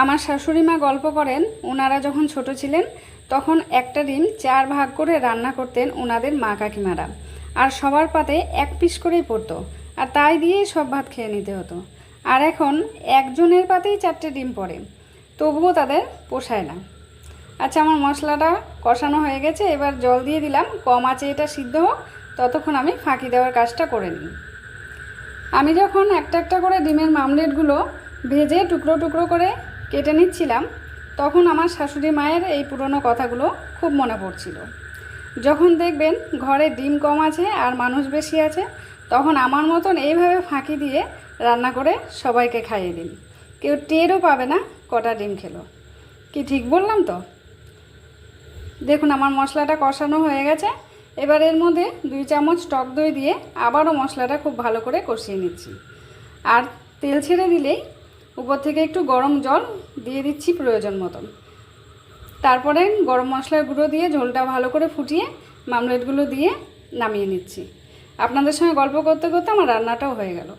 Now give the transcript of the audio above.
আমার শাশুড়ি মা গল্প করেন, ওনারা যখন ছোট ছিলেন তখন একটা ডিম 4 ভাগ করে রান্না করতেন ওনাদের মা কাকিমারা। আর সবার পাতে 1 পিস করেই পড়তো, আর তাই দিয়েই সব ভাত খেয়ে নিতে হতো। আর এখন একজনের পাতেই 4টে ডিম পড়ে, তবুও তাদের পোষায় না। আচ্ছা, আমার মশলাটা কষানো হয়ে গেছে, এবার জল দিয়ে দিলাম। কম আঁচে এটা সিদ্ধ হোক, ততক্ষণ আমি ফাঁকি দেওয়ার কাজটা করে নিই। আমি যখন একটা একটা করে ডিমের মামলেটগুলো ভেজে টুকরো টুকরো করে কেটে নিচ্ছিলাম, তখন আমার শাশুড়ি মায়ের এই পুরনো কথাগুলো খুব মনে পড়ছিল। যখন দেখবেন ঘরে ডিম কম আছে আর মানুষ বেশি আছে, তখন আমার মতন এইভাবে ফাঁকি দিয়ে রান্না করে সবাইকে খাইয়ে দিন। কেউ টেরও পাবে না কটা ডিম খেলো। কি ঠিক বললাম তো? দেখুন, আমার মশলাটা কষানো হয়ে গেছে। এবার এর মধ্যে 2 চামচ টক দই দিয়ে আবারও মশলাটা খুব ভালো করে কষিয়ে নিচ্ছি। আর তেল ছেড়ে দিলেই উপর থেকে একটু গরম জল দিয়ে দিচ্ছি প্রয়োজন মতন। তারপরে গরম মশলার গুঁড়ো দিয়ে ঝোলটা ভালো করে ফুটিয়ে মামলেটগুলো দিয়ে নামিয়ে নিচ্ছি। আপনাদের সঙ্গে গল্প করতে করতে আমার রান্নাটাও হয়ে গেল।